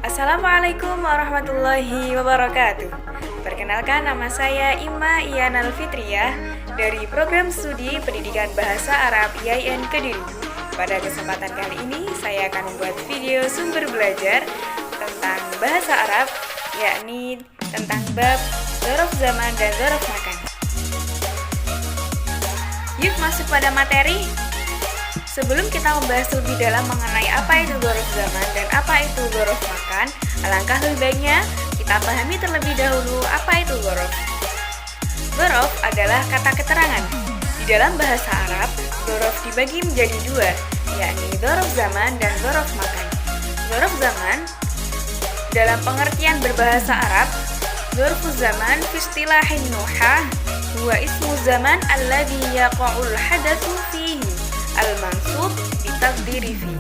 Assalamualaikum warahmatullahi wabarakatuh. Perkenalkan, nama saya Ima Iyanal Fitriyah dari Program Studi Pendidikan Bahasa Arab IAIN Kediri. Pada kesempatan kali ini, saya akan membuat video sumber belajar tentang bahasa Arab, yakni tentang bab dzaraf zaman dan dzaraf makan. Yuk masuk pada materi. Sebelum kita membahas lebih dalam mengenai apa itu dzaraf zaman dan apa itu dzaraf makan, alangkah lebih baiknya kita pahami terlebih dahulu apa itu dzaraf. Dzaraf adalah kata keterangan. Di dalam bahasa Arab, dzaraf dibagi menjadi dua, yakni dzaraf zaman dan dzaraf makan. Dzaraf zaman dalam pengertian berbahasa Arab, dzarfuz zaman fi istilahin nuhah huwa ismu zaman alladhi yaqa'ul hadatsu fihi al-mansub bitaqdiri fi.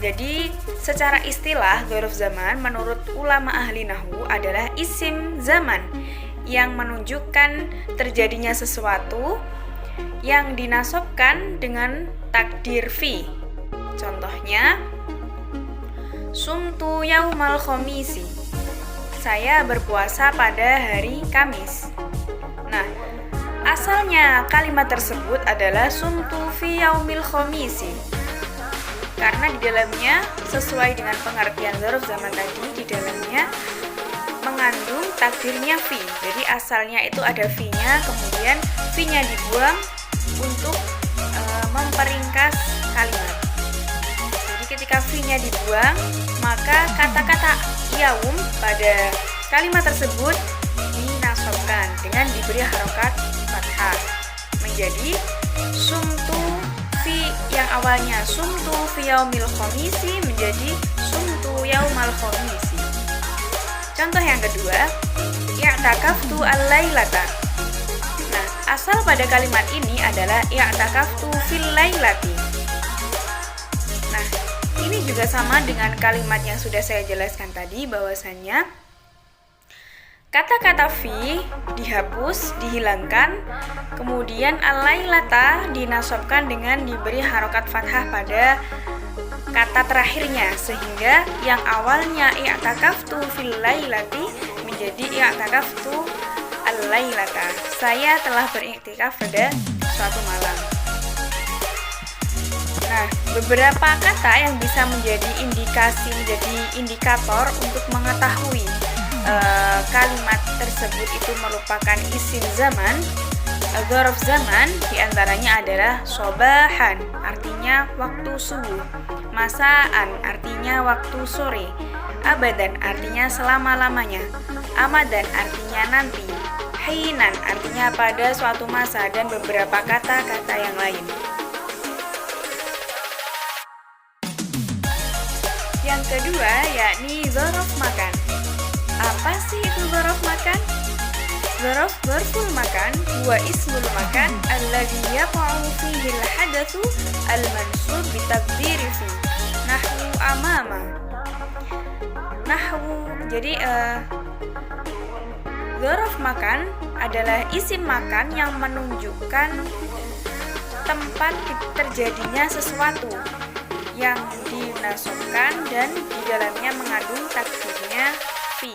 Jadi secara istilah dzaraf zaman menurut ulama ahli nahwu adalah isim zaman yang menunjukkan terjadinya sesuatu yang dinasobkan dengan takdir fi. Contohnya, sumtu yaumal khamisi. Saya berpuasa pada hari Kamis. Nah, asalnya kalimat tersebut adalah sumtu fi yaumil khamisi. Karena di dalamnya sesuai dengan pengertian dzaraf zaman tadi, di dalamnya mengandung takdirnya fi. Jadi asalnya itu ada fi-nya, kemudian fi-nya dibuang untuk memperingkas kalimat. Jadi ketika fi-nya dibuang, maka kata-kata yaum pada kalimat tersebut dinasobkan dengan diberi harokat fathah menjadi sumtu fi yang awalnya sumtu fi yaumil khamisi menjadi sumtu yaumal khamisi. Contoh yang kedua, i'takaftu al-lailata. Nah, asal pada kalimat ini adalah i'takaftu fil lailati. Nah, ini juga sama dengan kalimat yang sudah saya jelaskan tadi, bahwasannya kata-kata fi dihapus, dihilangkan, kemudian al-lailata dinasobkan dengan diberi harokat fathah pada kata terakhirnya, sehingga yang awalnya i'takaftu fil lailati menjadi i'takaftu al-lailata. Saya telah beriktikaf pada suatu malam. Nah, beberapa kata yang bisa menjadi indikator untuk mengetahui kalimat tersebut itu merupakan isim zaman, dzaraf zaman, diantaranya adalah sobahan, artinya waktu subuh, masaan, artinya waktu sore, abadan, artinya selama-lamanya, amadan, artinya nanti, hinan, artinya pada suatu masa, dan beberapa kata-kata yang lain. Yang kedua yakni dzaraf makan. Apa sih itu dzaraf makan? Dzaraf dzarful makan huwa ismul makan alladhi yaqa'u fihi al-hadatsu al-mansub bi taqdiri fi nahwu amama. Jadi dzaraf makan adalah isim makan yang menunjukkan tempat terjadinya sesuatu yang dinasobkan dan di dalamnya mengandung takdirnya fi.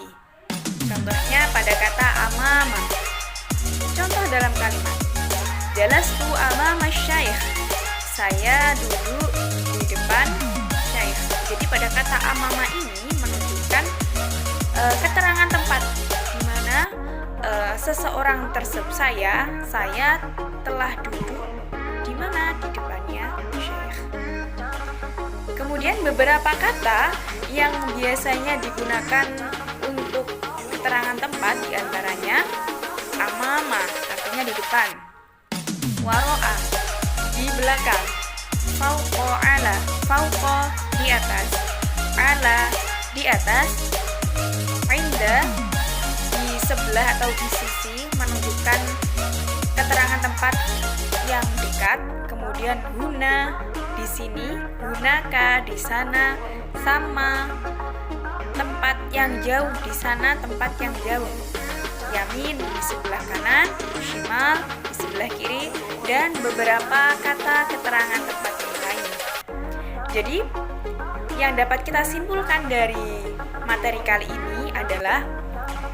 Contohnya pada kata amama. Contoh dalam kalimat, jalastu amama syaikh. Saya duduk di depan syaikh. Jadi pada kata amama ini menunjukkan keterangan tempat di mana seseorang tersebut saya telah duduk di mana, di depannya syaikh. Kemudian beberapa kata yang biasanya digunakan untuk keterangan tempat diantaranya amama, artinya di depan, waro'a, di belakang, fauqo ala, fauqo, di atas, ala, di atas, inda, di sebelah atau di sisi, menunjukkan keterangan tempat yang dekat. Kemudian huna, di sini, hunaka, di sana, sama, tempat yang jauh, di sana tempat yang jauh, yamin di sebelah kanan, shimal di sebelah kiri, dan beberapa kata keterangan tempat yang lain. Jadi yang dapat kita simpulkan dari materi kali ini adalah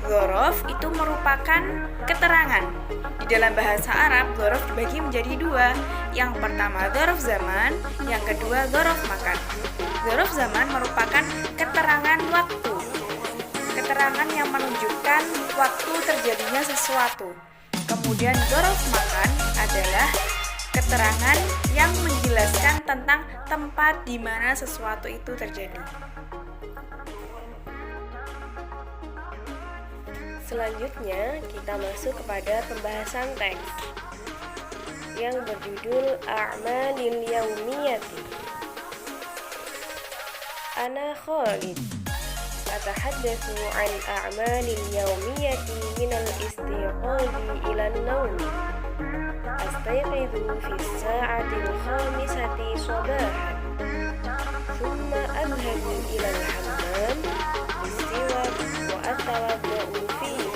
dzaraf itu merupakan keterangan. Di dalam bahasa Arab, dzaraf dibagi menjadi dua. Yang pertama dzaraf zaman, yang kedua dzaraf makan. Dzaraf zaman merupakan keterangan waktu. Keterangan yang menunjukkan waktu terjadinya sesuatu. Kemudian dzaraf makan adalah keterangan yang menjelaskan tentang tempat di mana sesuatu itu terjadi. Selanjutnya kita masuk kepada pembahasan teks yang berjudul A'malil Yaumiyati. Ana Khalid atahaddatsu an a'malil yaumiyati minal istiqazi ila an-nawm. Astayqidhu fi as-sa'ati al-khamisati sabahan. Thumma adhhabu ila al-hammam bis-siwak wa atawadda'u fihi.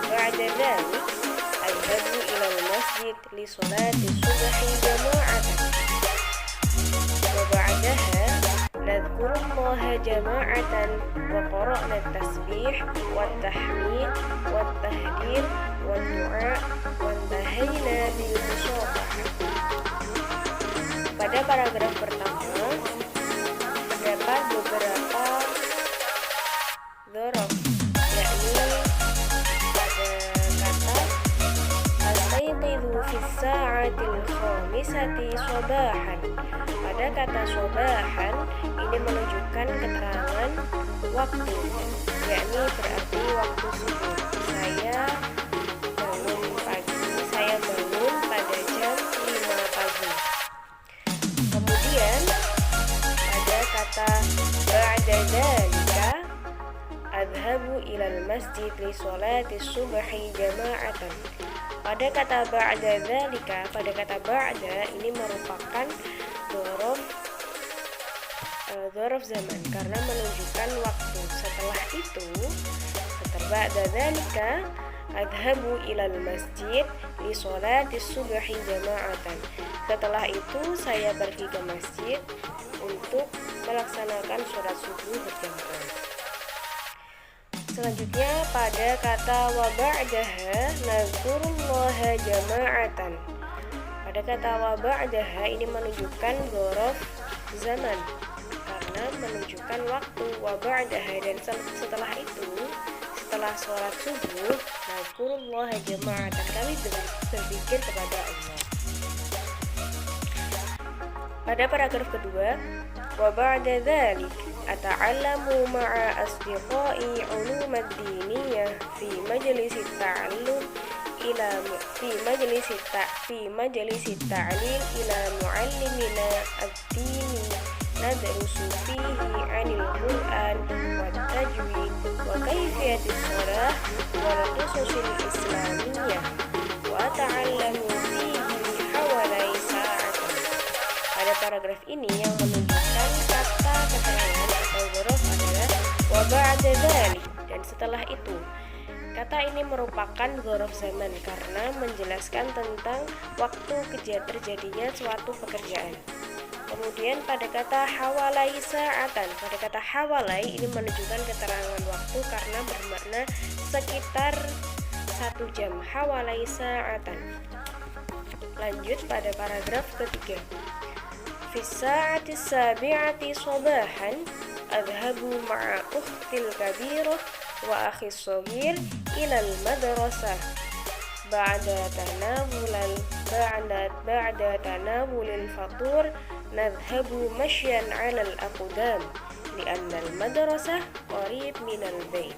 Ba'da dhalik adhhabu ila al-masjid li salati as-subhi jama'atan. Wa ba'daha nadhkuru Allaha jama'atan wa qara'na at-tasbih wa at-tahmid wa at-tahlil wa ad-du'a wa intahayna bil mushafahah. Pada paragraf pertama terdapat beberapa dzaraf, yakni pada kata astayqidhu fis sa'atil khamisati sabahan. Pada kata sabahan ini menunjukkan keterangan waktu, yakni berarti waktu subuh. Saya bangun pada jam 5 pagi. Kemudian pada kata ba'da dzalika adhabu ilal masjid li sholati subhi jama'atan. Pada kata ba'da dzalika, pada kata ba'da ini merupakan dzaraf zaman karena menunjukkan waktu. Setelah itu, setelah dzalika adhabu ilal masjid li sholati subhi jama'atan. Setelah itu saya pergi ke masjid untuk melaksanakan sholat subuh berjamaah. Selanjutnya pada kata wa ba'daha nadhkurullaha jama'atan. Pada kata wa ba'daha ini menunjukkan dzaraf zaman karena menunjukkan waktu. Wa ba'daha, dan setelah itu, setelah sholat subuh, nadhkurullaha jama'atan, kami berzikir kepada Allah. Pada paragraf kedua, wa ba'da dzalik ata'allamu ma'a asdiqai ulum ad-diniyah fi majlis at-ta'allum ila fi majlis at-ta'lim ila muallimina ad-dini nadrusu fihi 'anil Qur'an wat tajwid wa kayfiyatis shalah wal qususil islamiyah wa ta'allamu fihi hawalai sa'atan. Pada paragraf ini yang menunjukkan kata keterangan atau dzaraf adalah wa ba'da dzalik, dan setelah itu. Kata ini merupakan dzaraf zaman karena menjelaskan tentang waktu terjadinya suatu pekerjaan. Kemudian pada kata hawalai sa'atan, pada kata hawalai ini menunjukkan keterangan waktu karena bermakna sekitar 1 jam. Hawalai sa'atan. Lanjut pada paragraf ketiga. Fi sa'ati sabi'ati sabahan adhabu ma'a ukhtil kabirah wa akhis shaghir ilal madrasah ba'da tanawulil fatur nadhhabu mashyan 'alal aqdam li'anna al madrasah qarib minal bait.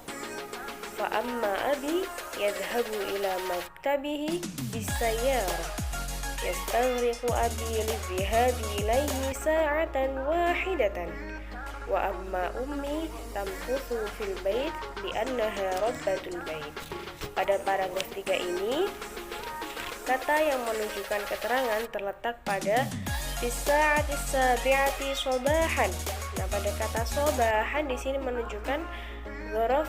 Fa amma abi yadhhabu ila maktabihi bis-sayyarah yastaghriqu abi lidhahabi ilayhi sa'atan wahidatan wa amma ummi tamkuthu fil bait li'annaha rabbatul bait. Pada paragraf 3 ini kata yang menunjukkan keterangan terletak pada bisa'atis sabi'ati sabahan. Nah, pada kata sabahan di sini menunjukkan dzaraf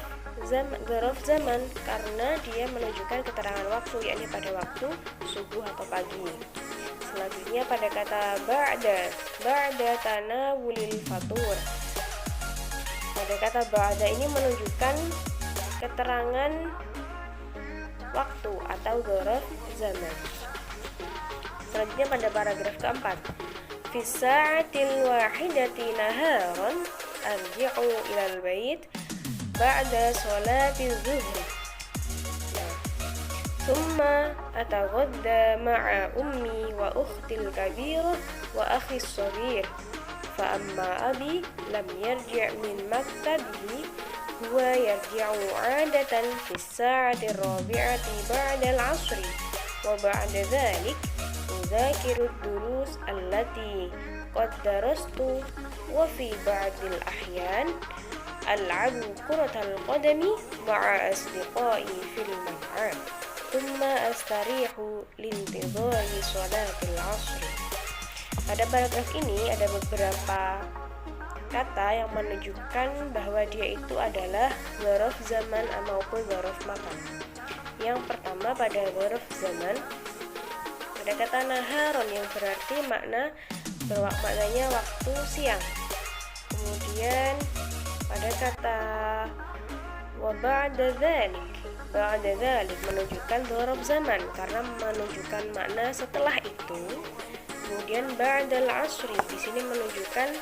zaman karena dia menunjukkan keterangan waktu, yakni pada waktu subuh atau pagi. Selanjutnya pada kata ba'da tanawulil fatur. Pada kata ba'da ini menunjukkan keterangan waktu atau dzaraf zaman. Selanjutnya pada paragraf keempat, fi sa'atil wahidati naharan arji'u ilal bait ba'da sholati zuhri. Thumma ataghadda ma'a ummi wa ukhtil kabirah wa akhi as-saghir. Fa amma abi lam yarji' min maktabihi huwa yarji'u 'adatan fi as-sa'ati ar-rabi'ati ba'da al-'asri wa ba'da dhalik udzakiru ad-durus allati qad darastu wa fi ba'dil ahyan al'abu kuratal qadami ma'a asdiqai fil mal'ab thumma astarihu lintidhari sholatil 'asri. Pada paragraf ini ada beberapa kata yang menunjukkan bahwa dia itu adalah dzaraf zaman maupun dzaraf makan. Yang pertama pada dzaraf zaman ada kata naharon yang berarti maknanya waktu siang. Kemudian pada kata wa ba'da dzalik menunjukkan dzaraf zaman karena menunjukkan makna setelah itu. Kemudian ba'dal 'asri di sini menunjukkan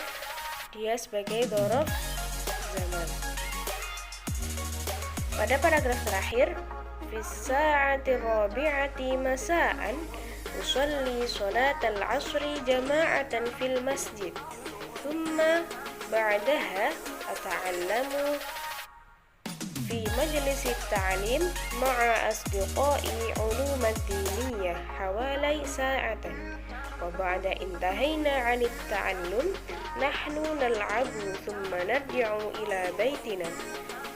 dia sebagai dzaraf zaman. Pada paragraf terakhir, fi sa'ati rabi'ati masa'an usalli sholatal 'asri jama'atan fil masjid. Thumma ba'daha ata'allamu fi majlis at-ta'lim ma'a asdiqai 'ulum ad-diniyah hawalai sa'atan. Wa ba'da intahayna 'anit ta'allum nahnu nal'abu thumma narji'u ila baitina.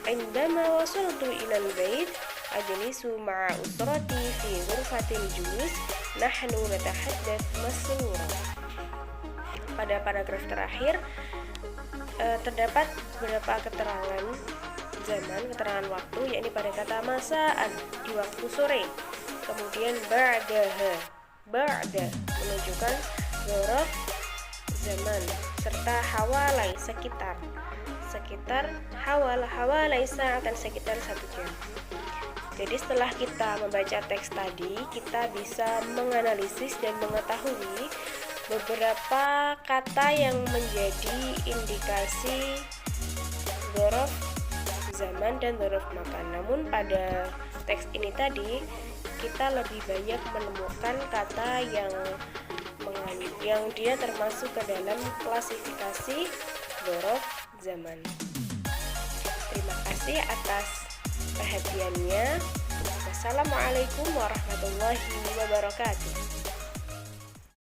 Indama wasaltu ila al-bait ajlisu ma'a usrati fi ghurfatil julus nahnu natahaddath masrura. Pada paragraf terakhir terdapat beberapa keterangan zaman, keterangan waktu, yakni pada kata masa'an di waktu sore. Kemudian ba'da menunjukkan dzaraf zaman, serta hawalai sekitar hawalai sa'atan sekitar 1 jam. Jadi setelah kita membaca teks tadi, kita bisa menganalisis dan mengetahui beberapa kata yang menjadi indikasi dzaraf zaman dan dzaraf makan. Namun pada teks ini tadi kita lebih banyak menemukan kata yang dia termasuk ke dalam klasifikasi dzaraf zaman. Terima kasih atas perhatiannya. Wassalamualaikum warahmatullahi wabarakatuh.